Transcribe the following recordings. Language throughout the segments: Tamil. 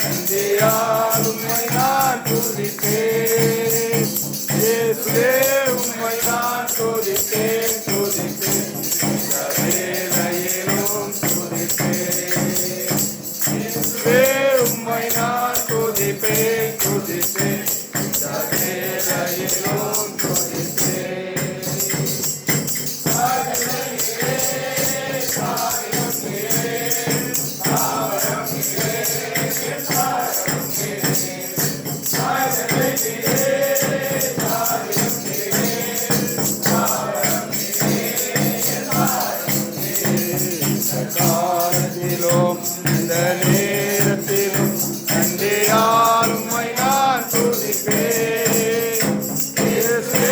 நன்றியால் உம்மை நான் துதிப்பேன். இயேசுவே உம்மை நான் துதிப்பேன் துதிப்பேன். இந்த வேளையிலும் துதிப்பேன். இயேசுவே உம்மை நான் துதிப்பேன் துதிப்பேன். இந்த வேளையிலும் துதிப்பேன். காலத்திலும் இந்த நேரத்திலும் நன்றியால் உம்மை நான் துதிப்பேன். இயேசுவே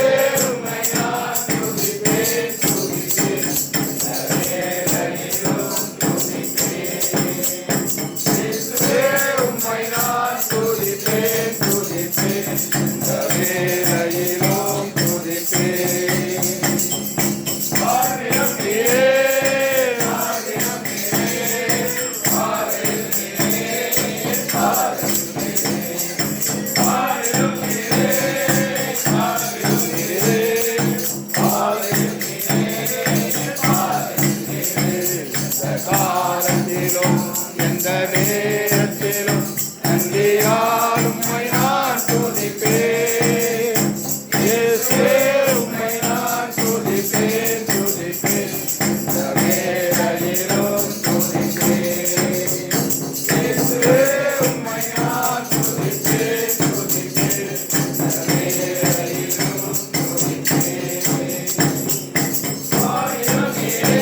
உம்மை நான் துதிப்பேன் துதிப்பேன். இந்த வேளையிலும் துதிப்பேன். இயேசுவே உம்மை நான் துதிப்பேன் துதிப்பேன். இந்த வேளையிலும் துதிப்பேன். ஆதியம் நீரே காலத்திலும் எந்த நேரத்திலும் நன்றியால் உம்மை நான் துதிப்பேன். இயேசுவே உம்மை நான் துதிப்பேன் துதிப்பேன். இந்த வேளையிலும் துதிப்பேன். இயேசுவே உம்மை நான் துதிப்பேன் துதிப்பேன். இந்த வேளையிலும் துதிப்பேன். ஆயிரம் நீரே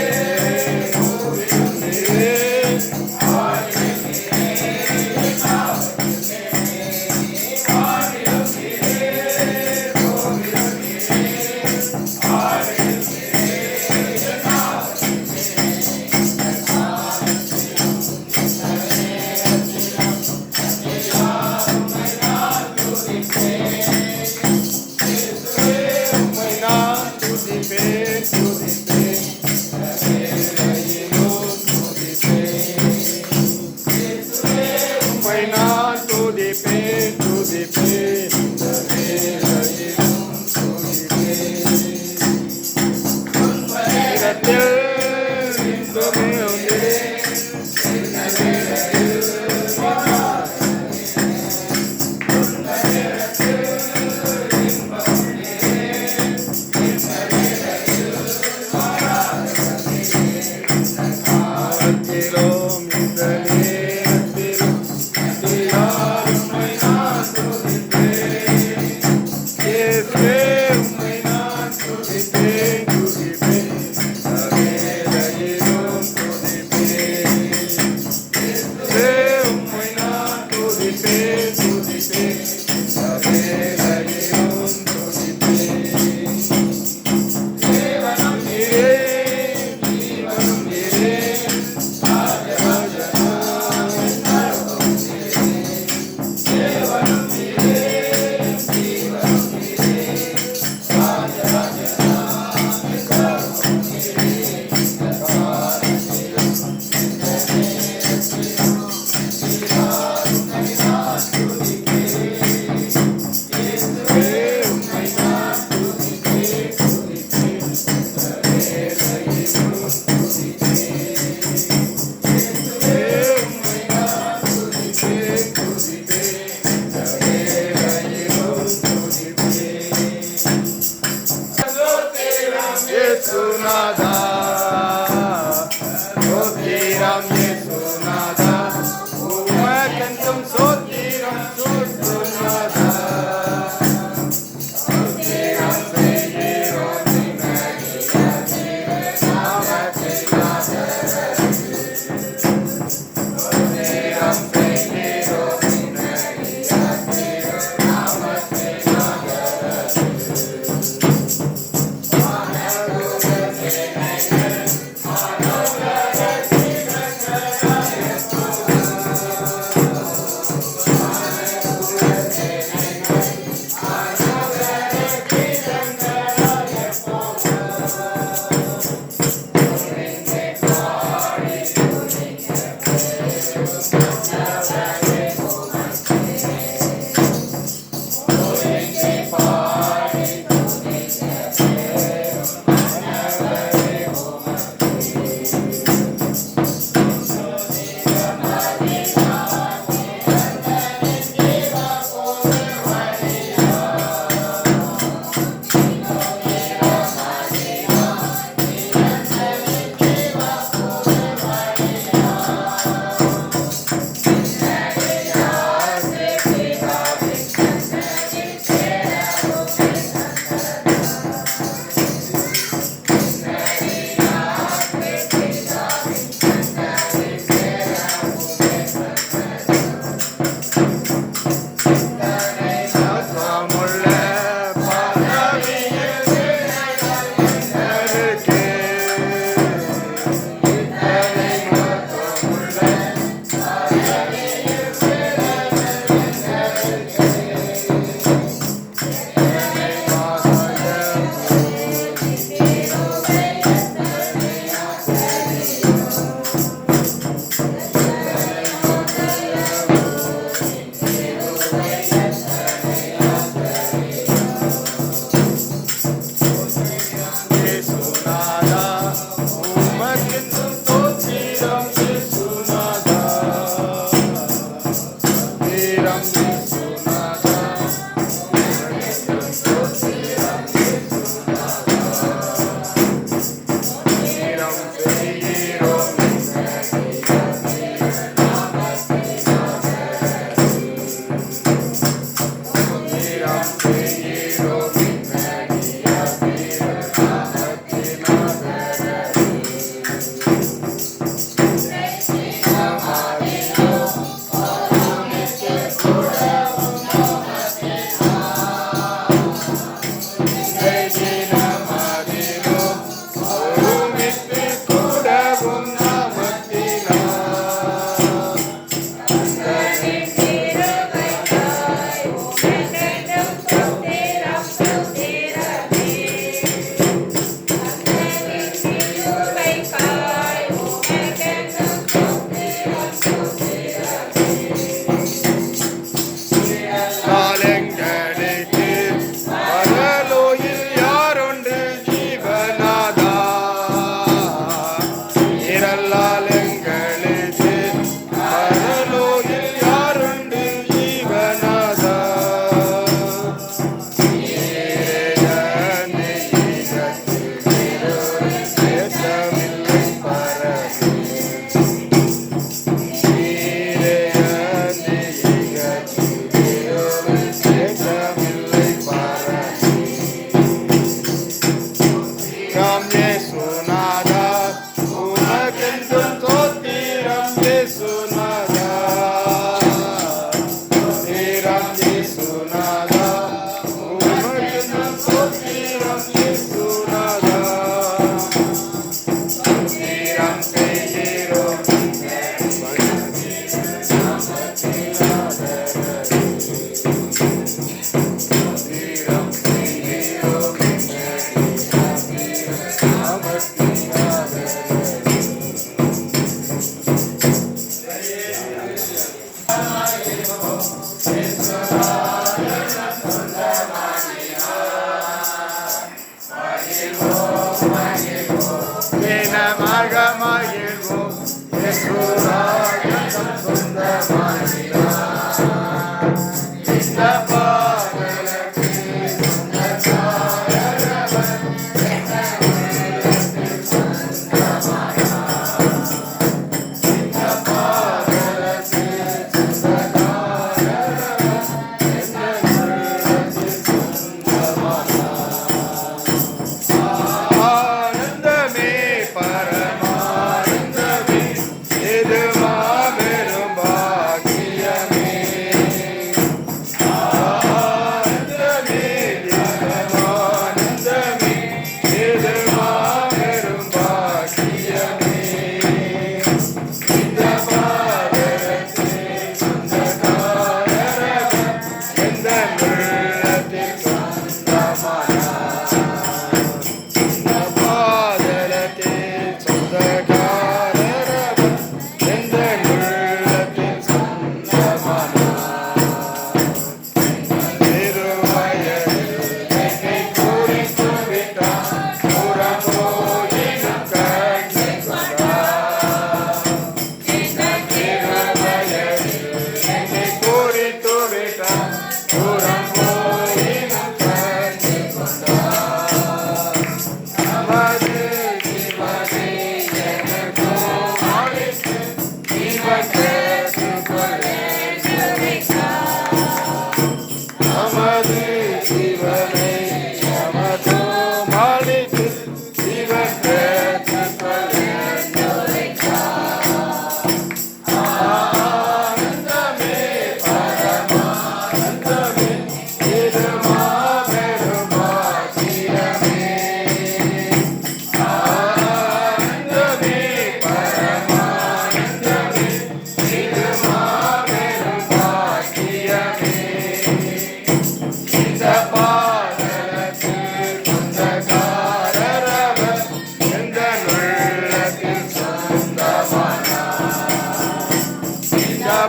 Yes.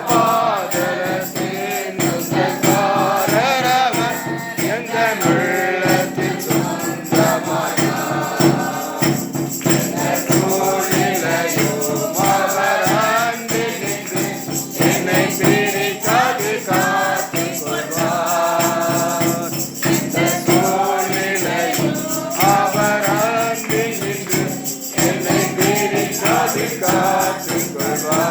பாதலத்தின் சொந்தக்காரரவர் எந்த உள்ளத்தில் சொந்தமானார். எந்த சூழ்நிலையும் அவர் அன்பில் நின்று என்னை பிரிக்காது காத்துக் கொள்வார். எந்த சூழ்நிலையும் அவர் அன்பில் நின்று என்னை பிரிக்காது காத்துக் கொள்வார்.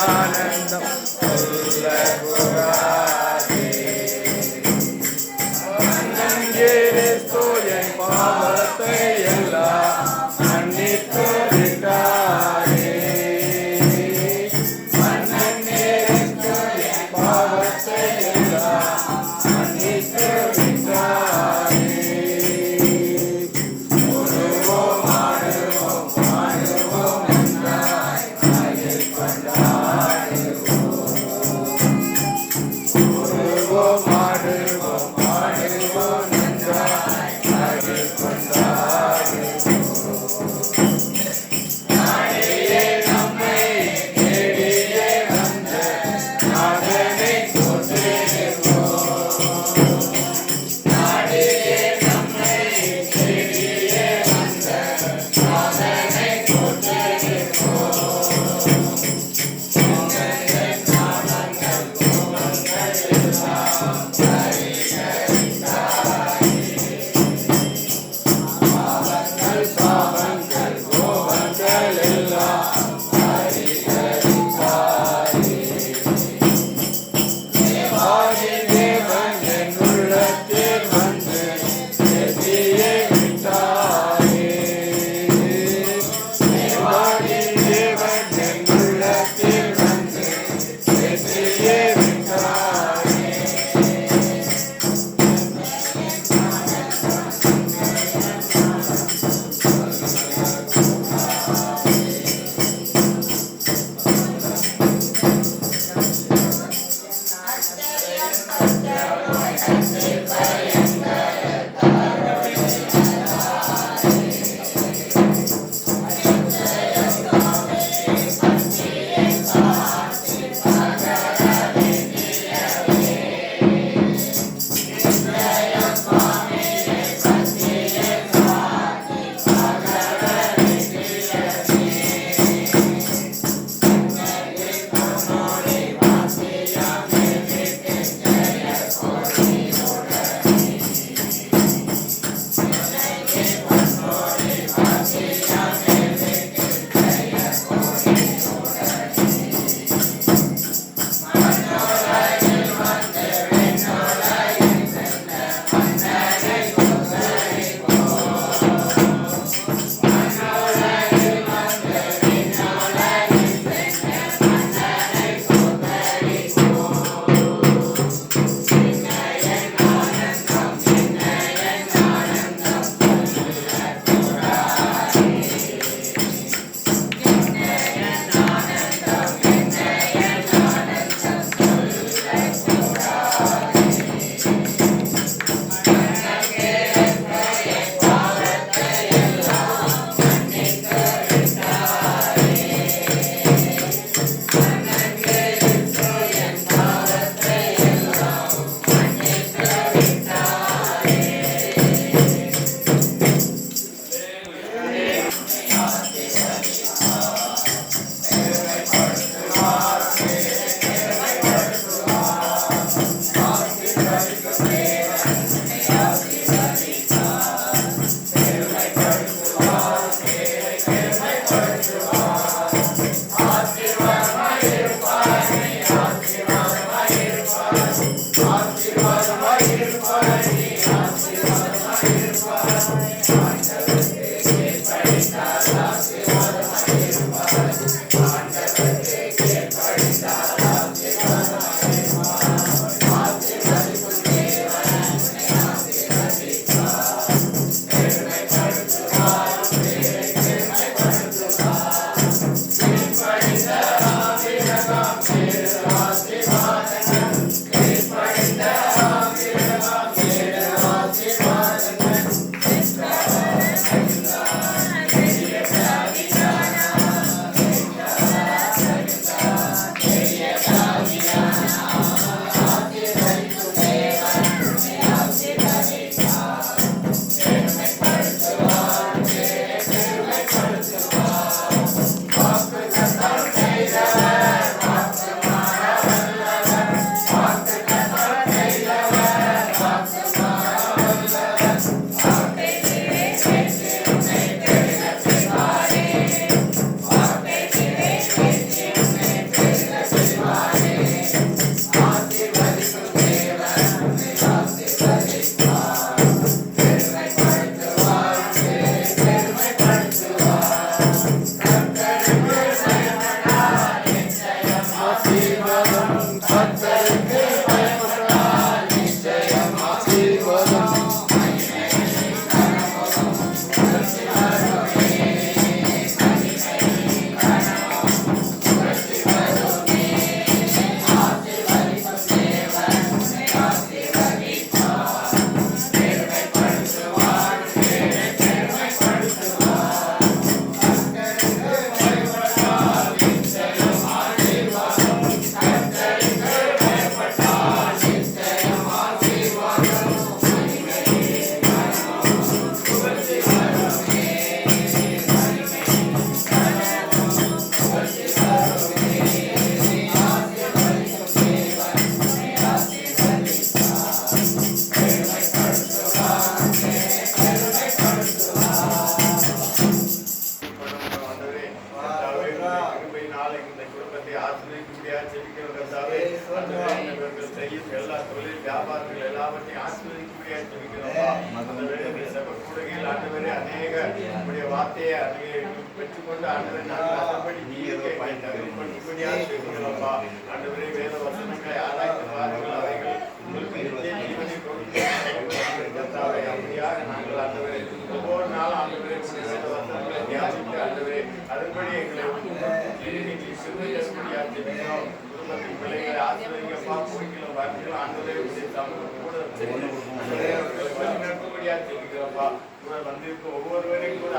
ஆனந்தம் சொல்ல கூடாதே. கிறிஸ்து என் பாவத்தை எல்லாம் மன்னித்து விட்டாரே. கிறிஸ்து என் பாவத்தை எல்லாம் மன்னித்து விட்டாரே. முழுவோம் ஆடுவோம் ஆடுவோம் என்றாய் அதில் கொண்டாடுவோம். ஒவ்வொருவரையும் கூட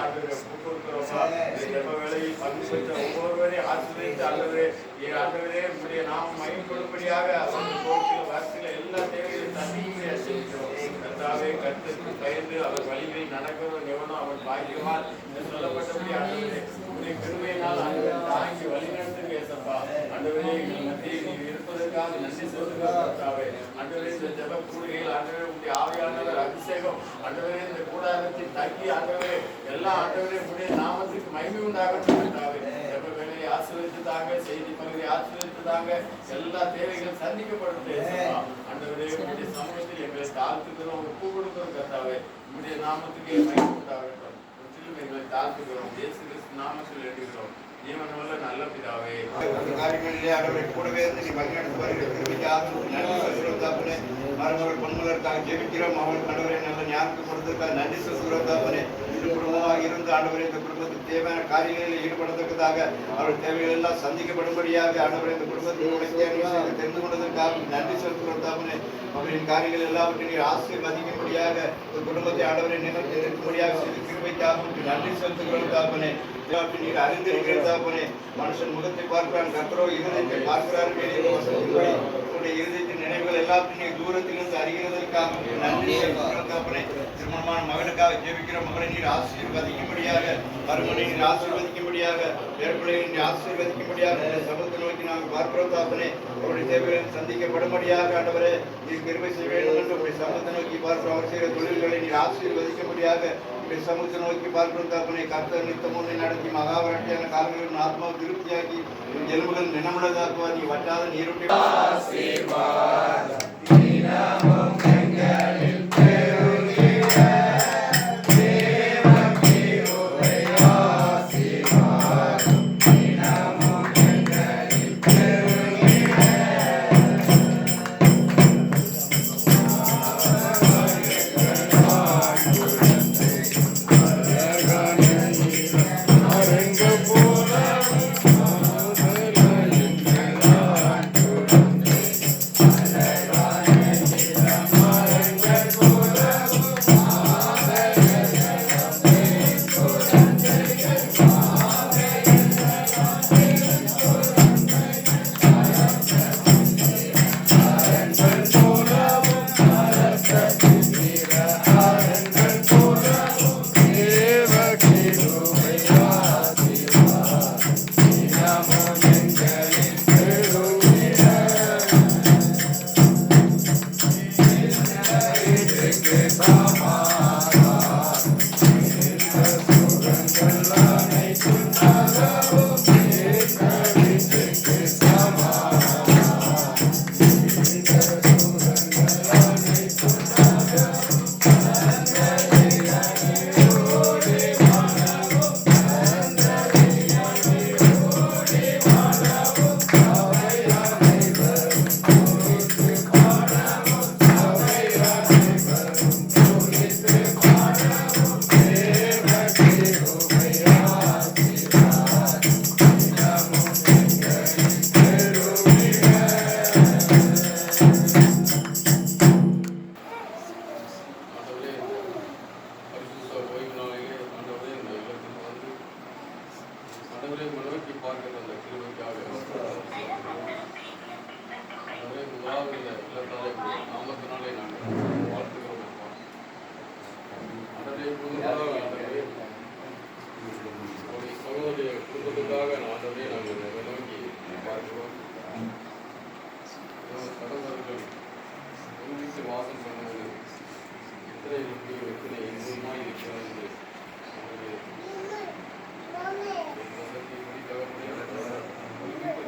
ஒவ்வொருவரையும் ஆசிரியத்து ஆண்டவரே ஆண்டவரே உடைய நாம் மயப்படும்படியாக வார்த்தைகள் எல்லா தேவைகளையும் தண்ணீரை கர்த்தாவே கர்த்தருக்கு பயந்து அவர் வழிகளில் நடக்கிறவன் எவனோ அவன் பாக்கியவான் என்று சொல்லப்பட்டபடி ஆண்டவரே உடைய பெருமையினால் ஆண்டவர் தாங்கி வழிநடத்துங்க ஏசப்பா ஆண்டவரே எங்கள் மத்தியில் நீ இருப்பதற்காக நன்றி சொல்லுகிறாவே ஆண்டவரே இந்த ஜெப கூடுகையில் ஆண்டவரே உடைய ஆவியானவர் அபிஷேகம் ஆண்டவரே இந்த கூடாரத்தில் தங்கி ஆண்டவரே எல்லா ஆண்டவரே உடைய நாமத்துக்கு மகிமை உண்டாகட்டும் ஜெப வேலையை ஆசீர்வதித்ததாக செய்தி பகுதியை ஆசீர்வதித்ததாக எல்லா தேவைகளும் சந்திக்கப்படும் ஆண்டவரே உடைய சமூகத்தில் எங்களை தாழ்த்துக்கிறோம் ஒப்பு கொடுக்கிறோம் கர்த்தாவே உடைய நாமத்துக்கு மகிமை உண்டாகட்டும் முற்றிலும் எங்களை தாழ்த்துக்கிறோம் இயேசு கிறிஸ்து நாமத்தில் எழுதுகிறோம் ஜீவனுள்ள நல்ல பிதாவே அந்த காரியங்களிலே ஆண்டவரே கூடவே இருந்து நீ வழிநடத்தி வருகிற மருமகள் பொன்மலருக்காக ஜெபிக்கிறோம் அவங்களுக்கு ஆண்டவரே நல்ல ஞாபகம் கொடுத்ததுக்காக நன்றி சொல்கிறோம் தாப்பனே இந்த குடும்பமாக இருந்து ஆண்டவரே இந்த குடும்பத்துக்கு தேவையான காரியங்களில் ஈடுபடுவதற்காக அவர்கள் தேவைகள் எல்லாம் சந்திக்கப்படும்படியாக ஆண்டவரே இந்த குடும்பத்தினுடைய தெரிந்து கொண்டதற்காக நன்றி சொல்கிறோம் தாப்பனே அவர்களின் காரியங்கள் எல்லாவற்றையும் ஆசீர்வதிக்கும்படியாக இந்த குடும்பத்தை ஆண்டவரை நிறுத்தும்படியாக கிருபைக்காக நன்றி செலுத்துகிறோம் தாப்பனே நீர் அறிந்திருக்கிறதாப்பனே மனுஷன் முகத்தை பார்க்கிறான் கர்த்தரோ இருதயத்தை பார்க்கிறார் உங்களுடைய இருதயத்தின் நினைவுகள் எல்லாத்தையும் தூரத்திலிருந்து அறிகிறதற்காக நன்றி செலுத்துகிறோம் திருமணமான மகனுக்காக ஜெபிக்கிற மகனை நீர் ஆசீர்வதிக்கும்படியாக மறுமனை நீர் ஆசீர்வதிக்கும்படியாக வேறுபிள்ளைகளை நீர் ஆசீர்வதிக்கும்படியாக சமூகத்தை நோக்கி நாங்கள் பார்க்கிறோம் தாப்பனே அவருடைய தேவைகளை சந்திக்கப்படும்படியாக ஆண்டவரே நீர் கிருபை செய்ய வேண்டும் என்று உடைய சமூகத்தை நோக்கி பார்க்கிறோம் அவர் செய்கிற தொழில்களை நீர் ஆசீர்வதிக்கும்படியாக சமூகத்தை நோக்கி பார்க்கிறோம் தாப்பனே கர்த்தர் நித்தமுன்னை நடத்தி மகாவரட்டியான காலங்களின் ஆத்மாவை திருப்தியாக்கி எலும்புகள் நினமுள்ளதாக்குவா நீ வட்டாத நீருடைய Amen. ஆண்டவரே நோக்கி பார்க்கிற அந்த கிருபைக்காக ஆண்டவரே முதலாவது இந்த இல்லத்தாலே நாமத்தினாலே நாங்கள் வாழ்த்துகிறோம் அப்பா. ஆண்டவரே முதலாவது ஆண்டவரே அவருடைய சகோதரிய குடும்பத்துக்காக ஆண்டவரே நாங்கள் நோக்கி பார்க்கிறோம். கடவுளர்கள் வீட்டு வாசம் பண்ணுவது எத்தனை எத்தனை இன்பமாய் இருக்கிறது என்று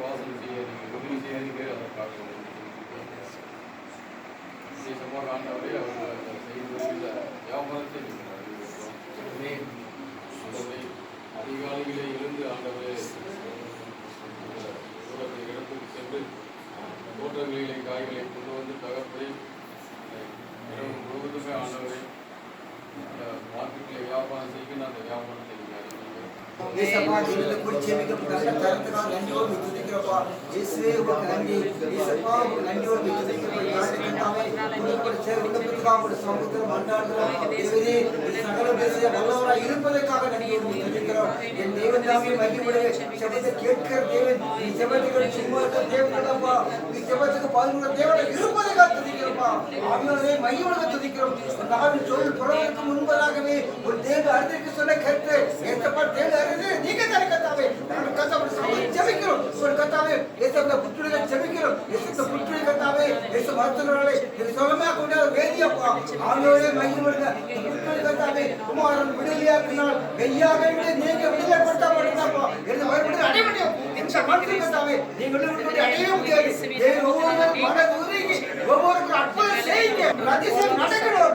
வாசம் செய்ய நீங்கள் உதவி செய்யாதீங்க. அதற்காக விசேஷமாக ஆண்டவரே அவர்கள் செய்துள்ள வியாபாரத்தை நீங்கள் அறிவிக்கிறோம். ஆண்டவரே அதிகாலையிலே எழுந்து ஆண்டவரே தூரத்தில் இடத்துக்கு சென்று தோட்டங்களிலே காய்களை கொண்டு வந்து தகப்பதை இரவு முழுவதுமே ஆண்டவரை மார்க்கெட்டில் வியாபாரம் செய்கின்ற அந்த வியாபாரத்தை நீங்கள் அறிவிக்கிறோம். ஏசப்பா எங்களை குறித்து ஜெபிக்கப்பட்ட தரத்துக்காக நன்றியோடு துதிக்கிறோப்பா. இயேசுவே உங்களுக்கு நன்றி. ஏசப்பா உங்களுக்கு நன்றியோடு துதிக்கிறோம். யாருக்காகவே விண்ணப்பத்துக்காக ஒரு சமூகத்தில் மன்றாடுகிறோம். தேவனே சகல பேச வல்லவராய் இருப்பதற்காக நன்றியோடு துதிக்கிறோம். என் தேவன் தாமே மகிமையுடைய ஜெபத்தை கேட்கிற தேவன், நீ ஜெபத்துக்கு சும்மா இருக்கிற தேவன் அல்லப்பா. நீ ஜெபத்துக்கு பதிலுள்ள தேவனை இருப்பதற்காக துதிக்கிறோம்ப்பா. ஆவியானவரே மகிமையோடு துதிக்கிறோம். நாவின் சொல் புறவதற்கு முன்பதாகவே ஒரு தேவ அறிந்திருக்கு சொன்ன கருத்து ஏசப்பா தேவ நீங்க தானே கத்தாவே நாங்கள் கத்தாவே ஜெபிக்கிறோம். ஒரு கத்தாவே ஏசப்பா புற்றுகளை ஜெபிக்கிறோம். ஏசப்பா புற்றுகளை கத்தாவே ஏச மருத்துவர்களே இது சொல்லமா கொண்ட வேதியப்பா ஆவியோட மகிமையோட புற்றுகளை கத்தாவே குமாரன் விடுதலையாக்கினால் மெய்யாக நீங்க விடுதலை கொடுத்தா மட்டும்தான்ப்பா என்று மறுபடியும் அடைய முடியும். இந்த மருத்துவ கத்தாவே நீங்க விடுதலை அடைய முடியாது. ஒவ்வொரு மன உருகி ஒவ்வொரு அற்புதம் செய்யுங்க. அதிசயம் நடக்கணும்.